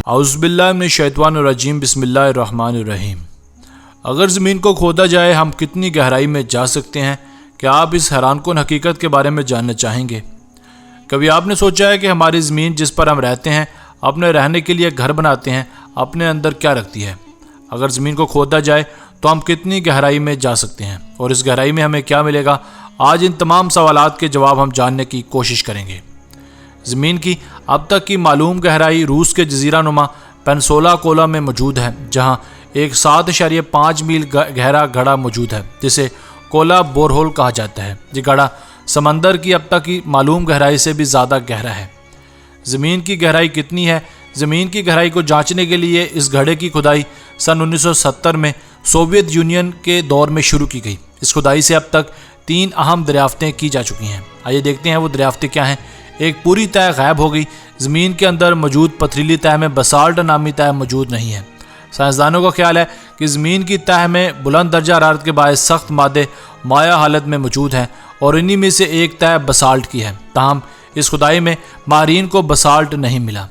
औज़ुबिल्लाहि मिनश्शैतानिर्रजीम बिस्मिल्लाहिर्रहमानिर्रहीम। अगर ज़मीन को खोदा जाए हम कितनी गहराई में जा सकते हैं, क्या आप इस हैरानकुन हकीकत के बारे में जानना चाहेंगे? कभी आपने सोचा है कि हमारी ज़मीन जिस पर हम रहते हैं, अपने रहने के लिए घर बनाते हैं, अपने अंदर क्या रखती है? अगर ज़मीन को खोदा जाए तो हम कितनी गहराई में जा सकते हैं और इस गहराई में हमें क्या मिलेगा? आज इन तमाम सवालात के जवाब हम जानने की कोशिश करेंगे। ज़मीन की अब तक की मालूम गहराई रूस के जजीरा नुमा पेनिनसुला कोला में मौजूद है, जहाँ एक 7.5 मील गहरा गड्ढा मौजूद है जिसे कोला बोरहोल कहा जाता है। ये गड्ढा समंदर की अब तक की मालूम गहराई से भी ज़्यादा गहरा है। ज़मीन की गहराई कितनी है? ज़मीन की गहराई को जांचने के लिए इस गड्ढे की खुदाई सन 1970 में सोवियत यूनियन के दौर में शुरू की गई। इस खुदाई से अब तक 3 अहम दरियाफ्तें की जा चुकी हैं। आइए देखते हैं वो दरियाफ्तें क्या हैं। एक पूरी तह गायब हो गई। ज़मीन के अंदर मौजूद पथरीली तह में बसाल्ट नामी तह मौजूद नहीं है। साइंसदानों का ख्याल है कि ज़मीन की तह में बुलंद दर्जा हरारत के बायस सख्त मादे माया हालत में मौजूद हैं और इन्हीं में से एक तह बसाल्ट की है। ताहम इस खुदाई में माहिरीन को बसाल्ट नहीं मिला।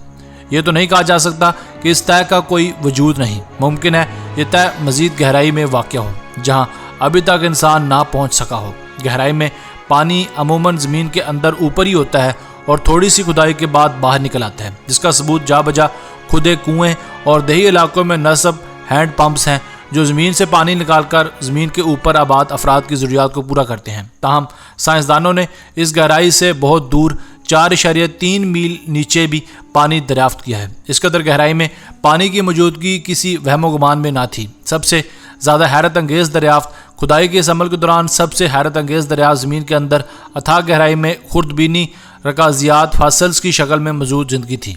ये तो नहीं कहा जा सकता कि इस तह का कोई वजूद नहीं। मुमकिन है ये तह मज़ीद गहराई में वाक़या हो जहाँ अभी तक इंसान ना पहुँच सका हो। गहराई में पानी अमूमन ज़मीन के अंदर ऊपर ही होता है और थोड़ी सी खुदाई के बाद बाहर निकल आता है, जिसका सबूत जा बजा खुदे कुएँ और देही इलाकों में नस्ब हैंड पंप्स हैं जो ज़मीन से पानी निकालकर ज़मीन के ऊपर आबाद अफराद की ज़रूरियात को पूरा करते हैं। ताहम साइंसदानों ने इस गहराई से बहुत दूर 4.3 मील नीचे भी पानी दरियाफ्त किया है। इस कदर गहराई में पानी की मौजूदगी किसी वहमो गुमान में ना थी। सबसे ज़्यादा हैरत अंगेज़ दरियाफ्त खुदाई के इस अमल के दौरान सबसे हैरत अंगेज़ दरियाफ्त ज़मीन के अंदर अथाह गहराई में खुर्दबीनी रकाजियात फासल्स की शक्ल में मौजूद ज़िंदगी थी।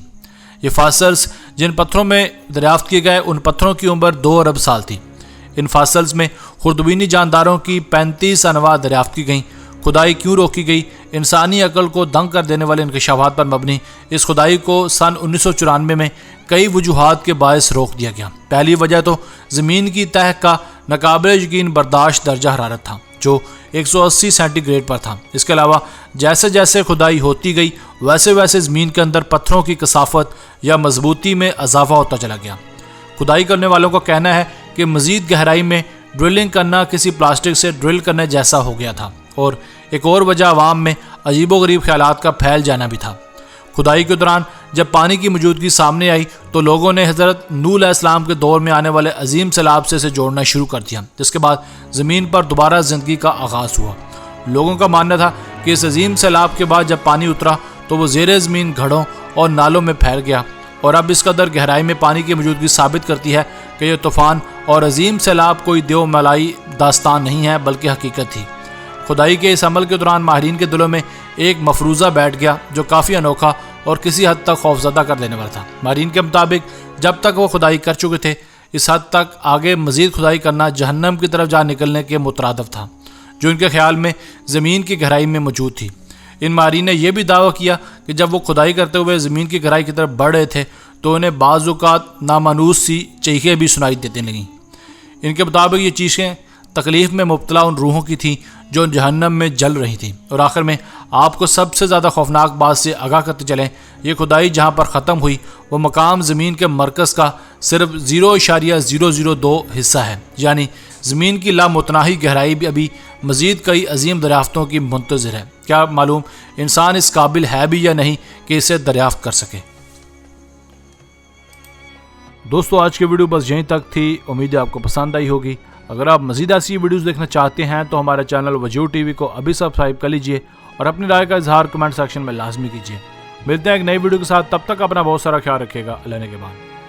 ये फासल्स जिन पत्थरों में दरियाफ्त किए गए उन पत्थरों की उम्र 2 अरब साल थी। इन फासल्स में खुर्दबीनी जानदारों की 35 अनवा दरियाफ्त की गई। खुदाई क्यों रोकी गई? इंसानी अकल को दंग कर देने वाले इंकशाफात पर मबनी इस खुदाई को सन 1994 में कई वजूहात के बायस रोक दिया गया। पहली वजह तो ज़मीन की तह का नाकाबिल यकीन बर्दाश्त दर्जा हरारत था जो 180 सेंटीग्रेड पर था। इसके अलावा जैसे जैसे खुदाई होती गई वैसे वैसे ज़मीन के अंदर पत्थरों की कसाफत या मजबूती में इजाफा होता चला गया। खुदाई करने वालों का कहना है कि मज़ीद गहराई में ड्रिलिंग करना किसी प्लास्टिक से ड्रिल करने जैसा हो गया था और एक और वजह आवाम में अजीबोगरीब ख्यालात का फैल जाना भी था। खुदाई के दौरान जब पानी की मौजूदगी सामने आई तो लोगों ने हज़रत नूह अलैहिस्सलाम के दौर में आने वाले अजीम सैलाब से इसे जोड़ना शुरू कर दिया, जिसके बाद ज़मीन पर दोबारा ज़िंदगी का आगाज़ हुआ। लोगों का मानना था कि इस अजीम सैलाब के बाद जब पानी उतरा तो वो ज़ेरे ज़मीन घड़ों और नालों में फैल गया और अब इस कदर गहराई में पानी की मौजूदगी साबित करती है कि यह तूफ़ान और अजीम सैलाब कोई देव मलाई दास्तान नहीं है बल्कि हकीकत थी। खुदाई के इस अमल के दौरान माहिरीन के दिलों में एक मफरूज़ा बैठ गया जो काफ़ी अनोखा और किसी हद तक खौफजदा कर देने वाला था। माहिरीन के मुताबिक जब तक वो खुदाई कर चुके थे इस हद तक आगे मज़ीद खुदाई करना जहन्नम की तरफ जा निकलने के मुतरादिफ था जो इनके ख्याल में ज़मीन की गहराई में मौजूद थी। इन माहिरीन ने यह भी दावा किया कि जब वो खुदाई करते हुए ज़मीन की गहराई की तरफ बढ़ रहे थे तो उन्हें बाज़ औक़ात नामानूस सी चीखें भी सुनाई देने लगीं। इनके मुताबिक ये चीखें तकलीफ़ में मुब्तला उन रूहों की थीं जो जहन्नम में जल रही थी। और आखिर में आपको सबसे ज़्यादा खौफनाक बात से आगाह करते चलें, ये खुदाई जहाँ पर ख़त्म हुई वो मकाम ज़मीन के मरकज़ का सिर्फ 0.002 हिस्सा है, यानी ज़मीन की लामुतनाही गहराई भी अभी मज़ीद कई अजीम दरियाफ्तों की मुंतज़िर है। क्या मालूम इंसान इस काबिल है भी या नहीं कि इसे दरियाफ्त कर सके। दोस्तों आज की वीडियो बस यहीं तक थी। उम्मीद है आपको पसंद आई होगी। अगर आप मज़ीद ऐसी वीडियोस देखना चाहते हैं तो हमारे चैनल वजूद टीवी को अभी सब्सक्राइब कर लीजिए और अपनी राय का इजहार कमेंट सेक्शन में लाजमी कीजिए। मिलते हैं एक नई वीडियो के साथ, तब तक अपना बहुत सारा ख्याल रखिएगा। अल्लाह ने के बाद।